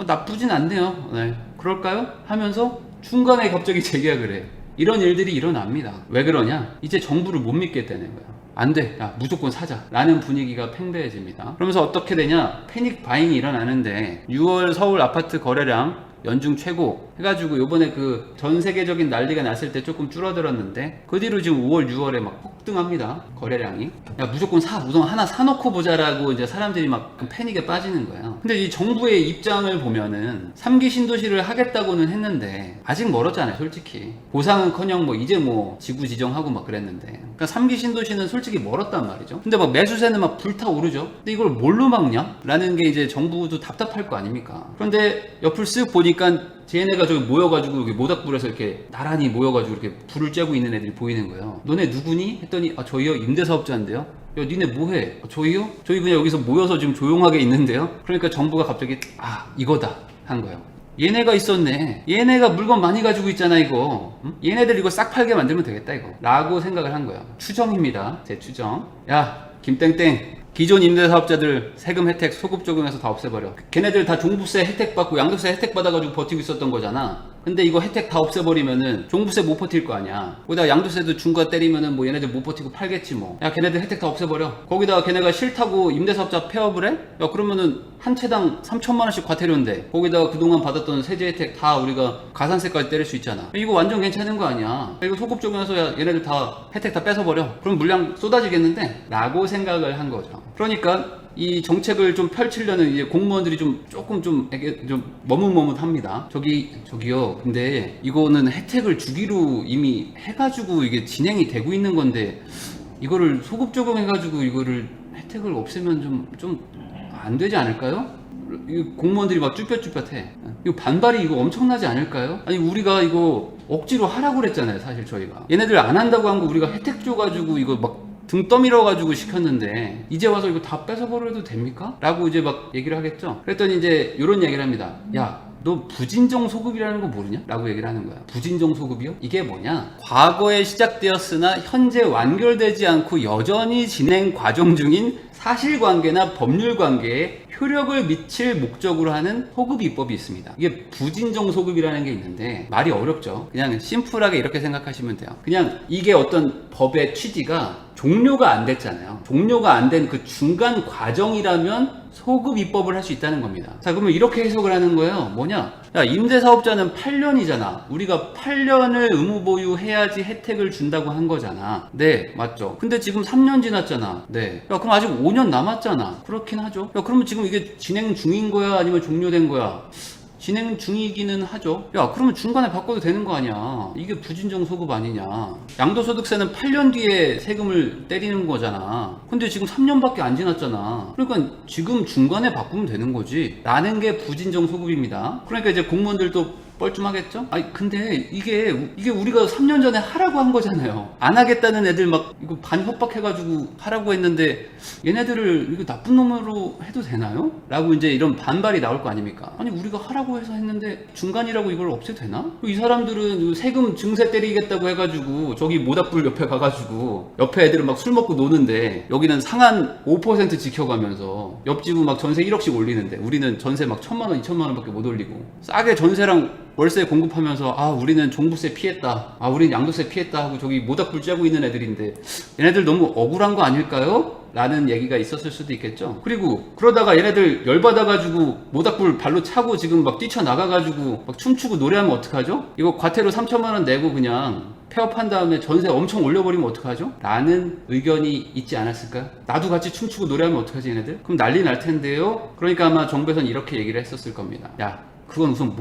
[SPEAKER 1] 나쁘진 않네요. 네. 그럴까요? 하면서 중간에 갑자기 재계약을 해. 이런 일들이 일어납니다. 왜 그러냐? 이제 정부를 못 믿겠다는 거야. 안 돼. 야, 무조건 사자. 라는 분위기가 팽배해집니다. 그러면서 어떻게 되냐? 패닉 바잉이 일어나는데 6월 서울 아파트 거래량 연중 최고 해가지고 요번에 그 전 세계적인 난리가 났을 때 조금 줄어들었는데 그 뒤로 지금 5월, 6월에 막 폭등합니다. 거래량이. 야, 무조건 우선 하나 사놓고 보자라고 이제 사람들이 막 패닉에 빠지는 거예요. 근데 이 정부의 입장을 보면은 3기 신도시를 하겠다고는 했는데 아직 멀었잖아요, 솔직히. 보상은커녕 뭐 이제 뭐 지구 지정하고 막 그랬는데. 그러니까 3기 신도시는 솔직히 멀었단 말이죠. 근데 막 매수세는 막 불타오르죠. 근데 이걸 뭘로 막냐? 라는 게 이제 정부도 답답할 거 아닙니까? 그런데 옆을 쓱 보니까 보니까 쟤네가 저기 모여가지고 여기 모닥불에서 이렇게 나란히 모여가지고 이렇게 불을 쬐고 있는 애들이 보이는 거예요. 너네 누구니? 했더니 아 저희요 임대사업자인데요. 야 니네 뭐해? 저희요? 저희 그냥 여기서 모여서 지금 조용하게 있는데요. 그러니까 정부가 갑자기 아 이거다 한 거예요. 얘네가 있었네. 얘네가 물건 많이 가지고 있잖아 이거. 응? 얘네들 이거 싹 팔게 만들면 되겠다 이거 라고 생각을 한 거예요. 추정입니다. 제 추정. 야 김땡땡 기존 임대사업자들 세금 혜택 소급 적용해서 다 없애버려. 걔네들 다 종부세 혜택 받고 양도세 혜택 받아가지고 버티고 있었던 거잖아. 근데 이거 혜택 다 없애버리면은 종부세 못 버틸 거 아니야. 거기다가 양도세도 중과 때리면은 뭐 얘네들 못 버티고 팔겠지 뭐. 야 걔네들 혜택 다 없애버려. 거기다가 걔네가 싫다고 임대사업자 폐업을 해? 야 그러면은 한 채당 3천만 원씩 과태료인데 거기다가 그동안 받았던 세제 혜택 다 우리가 가산세까지 때릴 수 있잖아. 이거 완전 괜찮은 거 아니야. 이거 소급 적용해서 야 얘네들 다 혜택 다 뺏어버려. 그럼 물량 쏟아지겠는데? 라고 생각을 한 거죠. 그러니까 이 정책을 좀 펼치려는 이제 공무원들이 조금 좀 머뭇머뭇합니다. 저기요. 근데 이거는 혜택을 주기로 이미 해가지고 이게 진행이 되고 있는 건데 이거를 소급 적용해가지고 이거를 혜택을 없애면 좀 안 되지 않을까요? 이 공무원들이 막 쭈뼛쭈뼛해. 이거 반발이 이거 엄청나지 않을까요? 아니 우리가 이거 억지로 하라고 그랬잖아요. 사실 저희가 얘네들 안 한다고 한 거 우리가 혜택 줘가지고 이거 막 등 떠밀어 가지고 시켰는데 이제 와서 이거 다 뺏어버려도 됩니까? 라고 이제 막 얘기를 하겠죠. 그랬더니 이제 이런 얘기를 합니다. 야 너 부진정 소급이라는 거 모르냐? 라고 얘기를 하는 거야. 부진정 소급이요? 이게 뭐냐? 과거에 시작되었으나 현재 완결되지 않고 여전히 진행 과정 중인 사실관계나 법률관계에 효력을 미칠 목적으로 하는 소급 입법이 있습니다. 이게 부진정 소급이라는 게 있는데 말이 어렵죠. 그냥 심플하게 이렇게 생각하시면 돼요. 그냥 이게 어떤 법의 취지가 종료가 안 됐잖아요. 종료가 안 된 그 중간 과정이라면 소급 입법을 할 수 있다는 겁니다. 자 그러면 이렇게 해석을 하는 거예요. 뭐냐? 야 임대사업자는 8년이잖아. 우리가 8년을 의무보유해야지 혜택을 준다고 한 거잖아. 네 맞죠. 근데 지금 3년 지났잖아. 네. 야 그럼 아직 5년 남았잖아. 그렇긴 하죠. 야 그러면 지금 이게 진행 중인 거야 아니면 종료된 거야? 진행 중이기는 하죠. 야 그러면 중간에 바꿔도 되는 거 아니야. 이게 부진정 소급 아니냐. 양도소득세는 8년 뒤에 세금을 때리는 거잖아. 근데 지금 3년밖에 안 지났잖아. 그러니까 지금 중간에 바꾸면 되는 거지 라는 게 부진정 소급입니다. 그러니까 이제 공무원들도 뻘쭘하겠죠? 아니 근데 이게 우리가 3년 전에 하라고 한 거잖아요. 안 하겠다는 애들 막 이거 반 협박해가지고 하라고 했는데 얘네들을 이거 나쁜 놈으로 해도 되나요? 라고 이제 이런 반발이 나올 거 아닙니까? 아니 우리가 하라고 해서 했는데 중간이라고 이걸 없애도 되나? 이 사람들은 세금 증세 때리겠다고 해가지고 저기 모닥불 옆에 가가지고 옆에 애들은 막 술 먹고 노는데 여기는 상한 5% 지켜가면서 옆집은 막 전세 1억씩 올리는데 우리는 전세 막 1,000만 원, 2,000만 원밖에 못 올리고 싸게 전세랑 월세 공급하면서 아 우리는 종부세 피했다, 아 우리는 양도세 피했다 하고 저기 모닥불 쬐고 있는 애들인데 얘네들 너무 억울한 거 아닐까요? 라는 얘기가 있었을 수도 있겠죠. 그리고 그러다가 얘네들 열받아가지고 모닥불 발로 차고 지금 막 뛰쳐나가가지고 막 춤추고 노래하면 어떡하죠? 이거 과태료 3천만 원 내고 그냥 폐업한 다음에 전세 엄청 올려버리면 어떡하죠? 라는 의견이 있지 않았을까요? 나도 같이 춤추고 노래하면 어떡하지 얘네들? 그럼 난리 날 텐데요. 그러니까 아마 정부에서는 이렇게 얘기를 했었을 겁니다. 야 그건 우선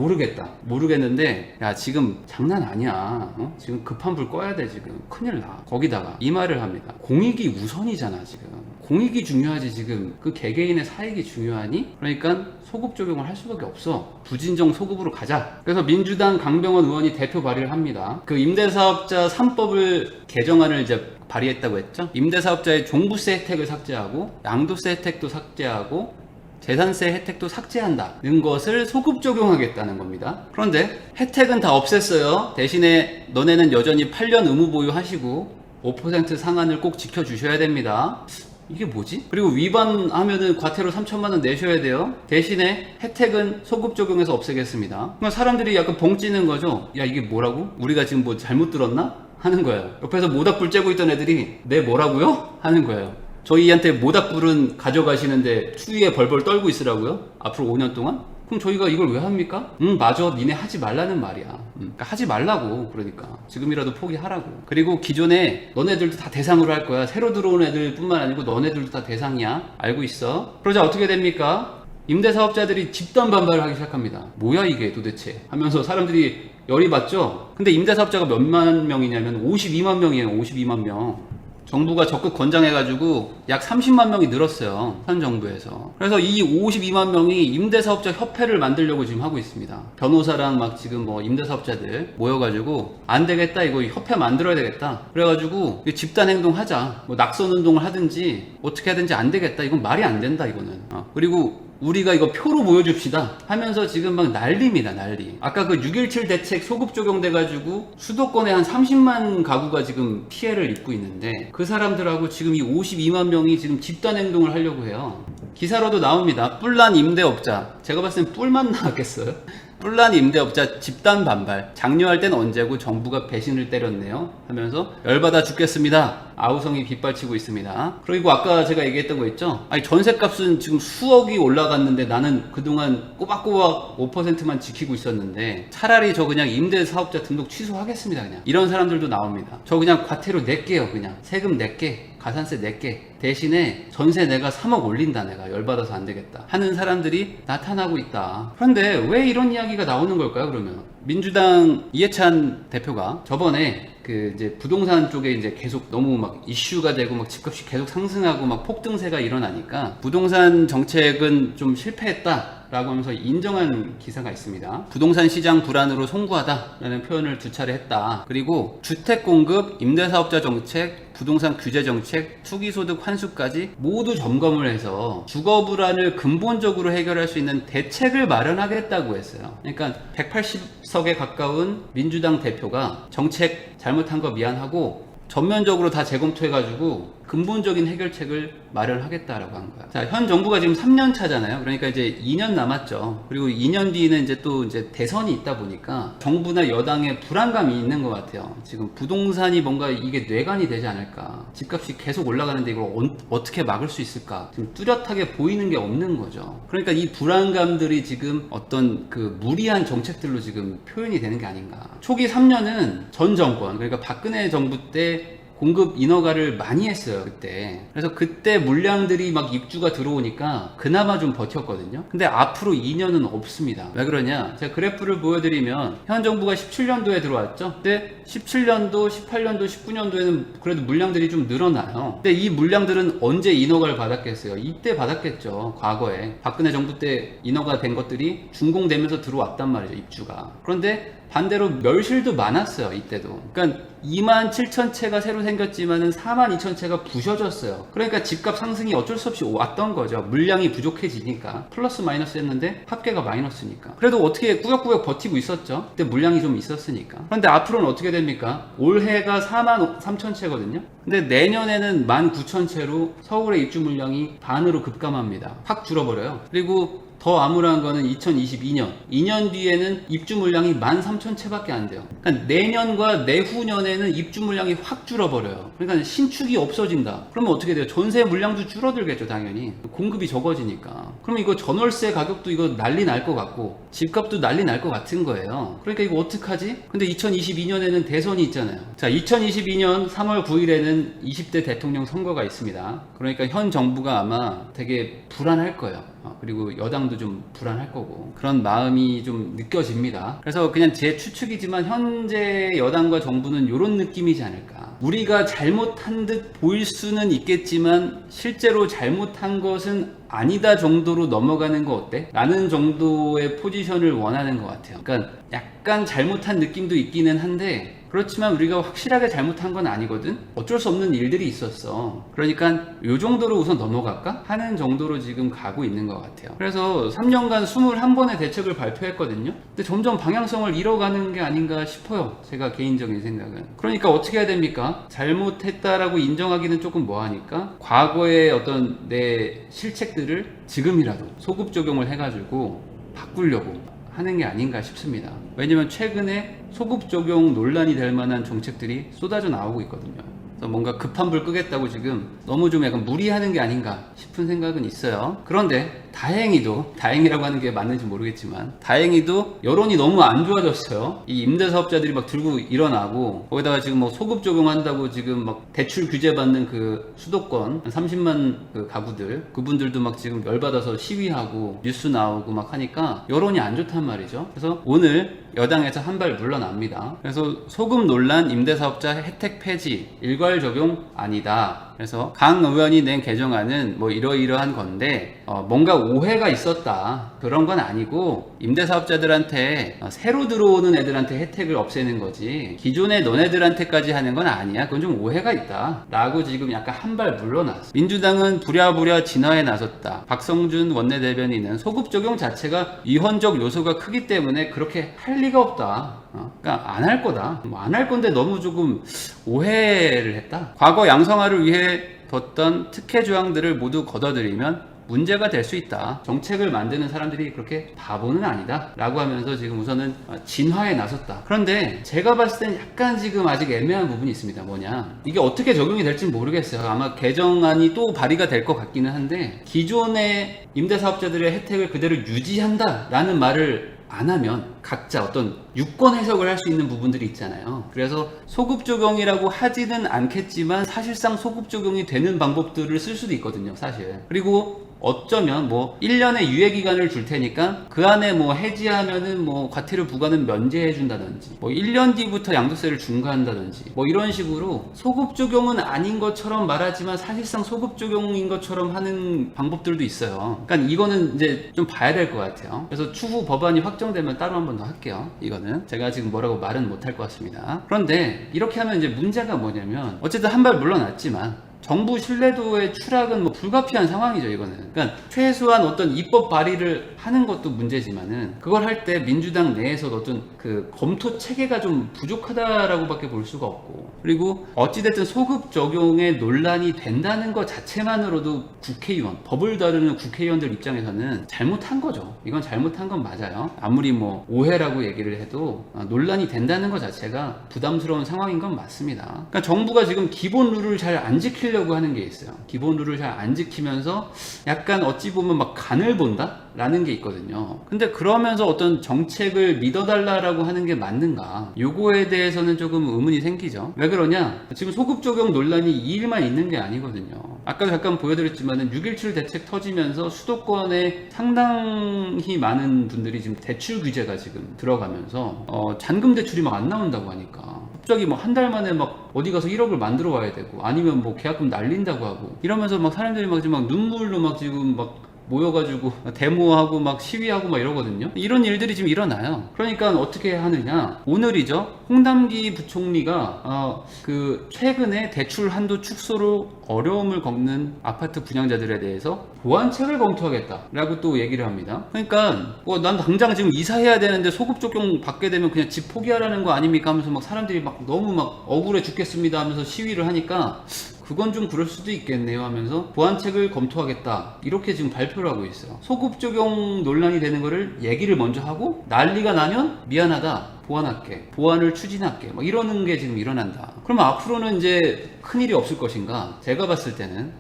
[SPEAKER 1] 모르겠는데 야 지금 장난 아니야. 지금 급한 불 꺼야 돼. 지금 큰일 나. 거기다가 이 말을 합니다. 공익이 우선이잖아. 지금 공익이 중요하지. 지금 그 개개인의 사익이 중요하니? 그러니까 소급 적용을 할 수밖에 없어. 부진정 소급으로 가자. 그래서 민주당 강병원 의원이 대표 발의를 합니다. 그 임대사업자 3법을 개정안을 이제 발의했다고 했죠. 임대사업자의 종부세 혜택을 삭제하고 양도세 혜택도 삭제하고 재산세 혜택도 삭제한다는 것을 소급 적용하겠다는 겁니다. 그런데 혜택은 다 없앴어요. 대신에 너네는 여전히 8년 의무 보유하시고 5% 상한을 꼭 지켜주셔야 됩니다. 이게 뭐지? 그리고 위반하면은 과태료 3천만 원 내셔야 돼요. 대신에 혜택은 소급 적용해서 없애겠습니다. 그러니까 사람들이 약간 벙찌는 거죠. 야 이게 뭐라고? 우리가 지금 뭐 잘못 들었나? 하는 거예요. 옆에서 모닥불 쬐고 있던 애들이 네 뭐라고요? 하는 거예요. 저희한테 모닥불은 가져가시는데 추위에 벌벌 떨고 있으라고요? 앞으로 5년 동안? 그럼 저희가 이걸 왜 합니까? 맞아 니네 하지 말라는 말이야. 그러니까 하지 말라고. 그러니까 지금이라도 포기하라고. 그리고 기존에 너네들도 다 대상으로 할 거야. 새로 들어온 애들 뿐만 아니고 너네들도 다 대상이야. 알고 있어. 그러자 어떻게 됩니까? 임대사업자들이 집단 반발을 하기 시작합니다. 뭐야 이게 도대체 하면서 사람들이 열이 받죠. 근데 임대사업자가 몇만 명이냐면 52만 명이에요. 52만 명. 정부가 적극 권장해가지고 약 30만 명이 늘었어요. 현 정부에서. 그래서 이 52만 명이 임대사업자 협회를 만들려고 지금 하고 있습니다. 변호사랑 막 지금 뭐 임대사업자들 모여가지고 안 되겠다, 이거 협회 만들어야 되겠다. 그래가지고 집단 행동하자. 뭐 낙선 운동을 하든지 어떻게 하든지 안 되겠다. 이건 말이 안 된다, 이거는. 그리고 우리가 이거 표로 보여줍시다 하면서 지금 막 난리입니다, 난리. 아까 그 6.17 대책 소급 적용돼가지고 수도권에 한 30만 가구가 지금 피해를 입고 있는데 그 사람들하고 지금 이 52만 명이 지금 집단 행동을 하려고 해요. 기사로도 나옵니다. 뿔난 임대업자. 제가 봤을 땐 뿔만 나왔겠어요? 뿔난 임대업자 집단 반발. 장려할 땐 언제고 정부가 배신을 때렸네요 하면서 열받아 죽겠습니다. 아우성이 빗발치고 있습니다. 그리고 아까 제가 얘기했던 거 있죠? 아니 전세값은 지금 수억이 올라갔는데 나는 그동안 꼬박꼬박 5%만 지키고 있었는데 차라리 저 그냥 임대사업자 등록 취소하겠습니다. 그냥 이런 사람들도 나옵니다. 저 그냥 과태료 낼게요. 그냥 세금 낼게, 가산세 낼게, 대신에 전세 내가 3억 올린다, 내가 열받아서 안 되겠다 하는 사람들이 나타나고 있다. 그런데 왜 이런 이야기가 나오는 걸까요? 그러면 민주당 이해찬 대표가 저번에 그 이제 부동산 쪽에 이제 계속 너무 막 이슈가 되고 막 집값이 계속 상승하고 막 폭등세가 일어나니까 부동산 정책은 좀 실패했다 라고 하면서 인정한 기사가 있습니다. 부동산 시장 불안으로 송구하다라는 표현을 두 차례 했다. 그리고 주택 공급, 임대사업자 정책, 부동산 규제 정책, 투기소득 환수까지 모두 점검을 해서 주거 불안을 근본적으로 해결할 수 있는 대책을 마련하겠다고 했어요. 그러니까 180석에 가까운 민주당 대표가 정책 잘못한 거 미안하고 전면적으로 다 재검토해가지고 근본적인 해결책을 마련하겠다라고 한 거야. 자, 현 정부가 지금 3년 차잖아요. 그러니까 이제 2년 남았죠. 그리고 2년 뒤는 이제 또 이제 대선이 있다 보니까 정부나 여당의 불안감이 있는 것 같아요. 지금 부동산이 뭔가 이게 뇌관이 되지 않을까. 집값이 계속 올라가는데 이걸 어떻게 막을 수 있을까. 지금 뚜렷하게 보이는 게 없는 거죠. 그러니까 이 불안감들이 지금 어떤 그 무리한 정책들로 지금 표현이 되는 게 아닌가. 초기 3년은 전 정권, 그러니까 박근혜 정부 때 공급 인허가를 많이 했어요, 그때. 그래서 그때 물량들이 막 입주가 들어오니까 그나마 좀 버텼거든요. 근데 앞으로 2년은 없습니다. 왜 그러냐? 제가 그래프를 보여드리면 현 정부가 17년도에 들어왔죠? 근데 17년도, 18년도, 19년도에는 그래도 물량들이 좀 늘어나요. 근데 이 물량들은 언제 인허가를 받았겠어요? 이때 받았겠죠, 과거에. 박근혜 정부 때 인허가 된 것들이 준공되면서 들어왔단 말이죠, 입주가. 그런데 반대로 멸실도 많았어요, 이때도. 그러니까 27,000채가 새로 생겼지만은 42,000채가 부셔졌어요. 그러니까 집값 상승이 어쩔 수 없이 왔던 거죠. 물량이 부족해지니까. 플러스 마이너스 했는데 합계가 마이너스니까. 그래도 어떻게 꾸역꾸역 버티고 있었죠. 그때 물량이 좀 있었으니까. 그런데 앞으로는 어떻게 됩니까? 올해가 43,000채거든요. 근데 내년에는 19,000채로 서울의 입주 물량이 반으로 급감합니다. 확 줄어버려요. 그리고 더 암울한 거는 2022년 2년 뒤에는 입주 물량이 13,000채밖에 안 돼요. 그러니까 내년과 내후년에는 입주 물량이 확 줄어버려요. 그러니까 신축이 없어진다. 그러면 어떻게 돼요? 전세 물량도 줄어들겠죠, 당연히. 공급이 적어지니까. 그럼 이거 전월세 가격도 이거 난리 날 것 같고 집값도 난리 날 것 같은 거예요. 그러니까 이거 어떡하지? 근데 2022년에는 대선이 있잖아요. 자, 2022년 3월 9일에는 20대 대통령 선거가 있습니다. 그러니까 현 정부가 아마 되게 불안할 거예요. 그리고 여당도 좀 불안할 거고 그런 마음이 좀 느껴집니다. 그래서 그냥 제 추측이지만 현재 여당과 정부는 이런 느낌이지 않을까. 우리가 잘못한 듯 보일 수는 있겠지만 실제로 잘못한 것은 아니다 정도로 넘어가는 거 어때? 라는 정도의 포지션을 원하는 것 같아요. 그러니까 약간 잘못한 느낌도 있기는 한데 그렇지만 우리가 확실하게 잘못한 건 아니거든? 어쩔 수 없는 일들이 있었어. 그러니까 이 정도로 우선 넘어갈까? 하는 정도로 지금 가고 있는 것 같아요. 그래서 3년간 21번의 대책을 발표했거든요. 근데 점점 방향성을 잃어가는 게 아닌가 싶어요. 제가 개인적인 생각은. 그러니까 어떻게 해야 됩니까? 잘못했다라고 인정하기는 조금 뭐하니까 과거의 어떤 내 실책들을 지금이라도 소급 적용을 해가지고 바꾸려고 하는 게 아닌가 싶습니다. 왜냐면 최근에 소급 적용 논란이 될 만한 정책들이 쏟아져 나오고 있거든요. 그래서 뭔가 급한 불 끄겠다고 지금 너무 좀 약간 무리하는 게 아닌가 싶은 생각은 있어요. 그런데 다행히도, 다행이라고 하는 게 맞는지 모르겠지만 다행히도 여론이 너무 안 좋아졌어요. 이 임대사업자들이 막 들고 일어나고, 거기다가 지금 뭐 소급 적용한다고 지금 막 대출 규제 받는 그 수도권 한 30만 그 가구들, 그분들도 막 지금 열받아서 시위하고 뉴스 나오고 막 하니까 여론이 안 좋단 말이죠. 그래서 오늘 여당에서 한 발 물러납니다. 그래서 소급 논란, 임대사업자 혜택 폐지, 일괄 적용 아니다. 그래서 강 의원이 낸 개정안은 뭐 이러이러한 건데 뭔가 오해가 있었다, 그런 건 아니고 임대사업자들한테 새로 들어오는 애들한테 혜택을 없애는 거지 기존의 너네들한테까지 하는 건 아니야, 그건 좀 오해가 있다 라고 지금 약간 한 발 물러났어. 민주당은 부랴부랴 진화에 나섰다. 박성준 원내대변인은 소급 적용 자체가 위헌적 요소가 크기 때문에 그렇게 할 리가 없다. 그러니까 안 할 거다. 뭐 안 할 건데 너무 조금 오해를 했다. 과거 양성화를 위해 뒀던 특혜 조항들을 모두 걷어들이면 문제가 될 수 있다. 정책을 만드는 사람들이 그렇게 바보는 아니다 라고 하면서 지금 우선은 진화에 나섰다. 그런데 제가 봤을 땐 약간 지금 아직 애매한 부분이 있습니다. 뭐냐, 이게 어떻게 적용이 될지 모르겠어요. 아마 개정안이 또 발의가 될 것 같기는 한데, 기존의 임대사업자들의 혜택을 그대로 유지한다 라는 말을 안 하면 각자 어떤 유권 해석을 할 수 있는 부분들이 있잖아요. 그래서 소급 적용이라고 하지는 않겠지만 사실상 소급 적용이 되는 방법들을 쓸 수도 있거든요, 사실. 그리고 어쩌면 뭐 1년의 유예 기간을 줄 테니까 그 안에 뭐 해지하면은 뭐 과태료 부과는 면제해 준다든지, 뭐 1년 뒤부터 양도세를 중과한다든지, 뭐 이런 식으로 소급 적용은 아닌 것처럼 말하지만 사실상 소급 적용인 것처럼 하는 방법들도 있어요. 그러니까 이거는 이제 좀 봐야 될 것 같아요. 그래서 추후 법안이 확정되면 따로 한 번 더 할게요. 이거는 제가 지금 뭐라고 말은 못할 것 같습니다. 그런데 이렇게 하면 이제 문제가 뭐냐면, 어쨌든 한 발 물러났지만 정부 신뢰도의 추락은 뭐 불가피한 상황이죠, 이거는. 그러니까 최소한 어떤 입법 발의를 하는 것도 문제지만은 그걸 할 때 민주당 내에서 어떤 그 검토 체계가 좀 부족하다라고 밖에 볼 수가 없고, 그리고 어찌됐든 소급 적용에 논란이 된다는 것 자체만으로도 국회의원, 법을 다루는 국회의원들 입장에서는 잘못한 거죠. 이건 잘못한 건 맞아요. 아무리 뭐 오해라고 얘기를 해도 논란이 된다는 것 자체가 부담스러운 상황인 건 맞습니다. 그러니까 정부가 지금 기본 룰을 잘 안 지키려고 하는 게 있어요. 기본 룰을 잘 안 지키면서 약간 어찌 보면 막 간을 본다? 라는 게 있거든요. 근데 그러면서 어떤 정책을 믿어달라라고 하는 게 맞는가? 요거에 대해서는 조금 의문이 생기죠. 왜 그러냐? 지금 소급 적용 논란이 이 일만 있는 게 아니거든요. 아까도 잠깐 보여드렸지만은 6.17 대책 터지면서 수도권에 상당히 많은 분들이 지금 대출 규제가 지금 들어가면서 잔금 대출이 막 안 나온다고 하니까 갑자기 뭐 한 달 만에 막 어디 가서 1억을 만들어 와야 되고, 아니면 뭐 계약금 날린다고 하고 이러면서 막 사람들이 막 지금 막 눈물로 막 지금 막 모여가지고 데모하고 막 시위하고 막 이러거든요. 이런 일들이 지금 일어나요. 그러니까 어떻게 하느냐, 오늘이죠. 홍남기 부총리가 그 최근에 대출 한도 축소로 어려움을 겪는 아파트 분양자들에 대해서 보완책을 검토하겠다라고 또 얘기를 합니다. 그러니까 난 당장 지금 이사해야 되는데 소급 적용 받게 되면 그냥 집 포기하라는 거 아닙니까 하면서 막 사람들이 막 너무 막 억울해 죽겠습니다 하면서 시위를 하니까 그건 좀 그럴 수도 있겠네요 하면서 보완책을 검토하겠다, 이렇게 지금 발표를 하고 있어요. 소급 적용 논란이 되는 거를 얘기를 먼저 하고 난리가 나면 미안하다, 보완할게, 보완을 추진할게, 막 이러는 게 지금 일어난다. 그러면 앞으로는 이제 큰일이 없을 것인가? 제가 봤을 때는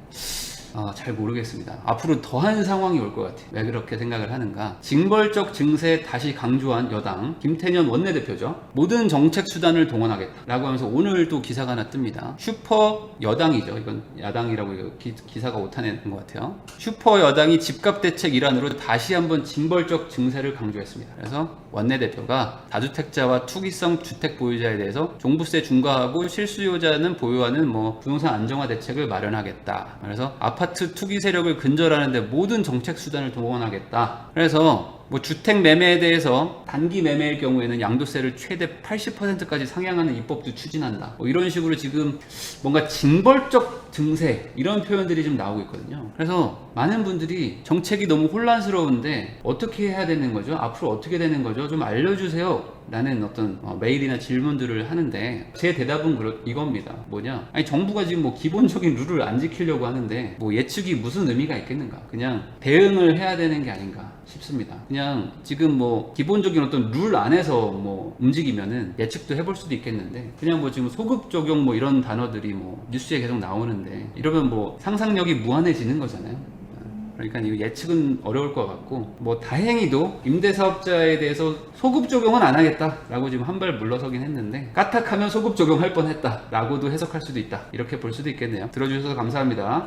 [SPEAKER 1] 잘 모르겠습니다. 앞으로 더한 상황이 올 것 같아요. 왜 그렇게 생각을 하는가? 징벌적 증세 다시 강조한 여당 김태년 원내대표죠. 모든 정책 수단을 동원하겠다 라고 하면서 오늘 또 기사가 하나 뜹니다. 슈퍼 여당이죠. 이건 야당이라고 기사가 오타낸 것 같아요. 슈퍼 여당이 집값 대책 일환으로 다시 한번 징벌적 증세를 강조했습니다. 그래서 원내대표가 다주택자와 투기성 주택 보유자에 대해서 종부세 중과하고 실수요자는 보유하는 뭐 부동산 안정화 대책을 마련하겠다. 그래서 아파트 투기 세력을 근절하는데 모든 정책 수단을 동원하겠다. 그래서 뭐 주택 매매에 대해서 단기 매매일 경우에는 양도세를 최대 80%까지 상향하는 입법도 추진한다. 뭐 이런 식으로 지금 뭔가 징벌적 증세, 이런 표현들이 좀 나오고 있거든요. 그래서 많은 분들이 정책이 너무 혼란스러운데 어떻게 해야 되는 거죠? 앞으로 어떻게 되는 거죠? 좀 알려주세요 라는 어떤 메일이나 질문들을 하는데, 제 대답은 이겁니다. 뭐냐, 아니 정부가 지금 뭐 기본적인 룰을 안 지키려고 하는데 뭐 예측이 무슨 의미가 있겠는가? 그냥 대응을 해야 되는 게 아닌가 싶습니다. 그냥 지금 뭐 기본적인 어떤 룰 안에서 뭐 움직이면은 예측도 해볼 수도 있겠는데, 그냥 뭐 지금 소급 적용 뭐 이런 단어들이 뭐 뉴스에 계속 나오는데 이러면 뭐 상상력이 무한해지는 거잖아요. 그러니까 이거 예측은 어려울 것 같고, 뭐 다행히도 임대사업자에 대해서 소급 적용은 안 하겠다라고 지금 한 발 물러서긴 했는데, 까딱하면 소급 적용할 뻔했다라고도 해석할 수도 있다, 이렇게 볼 수도 있겠네요. 들어주셔서 감사합니다.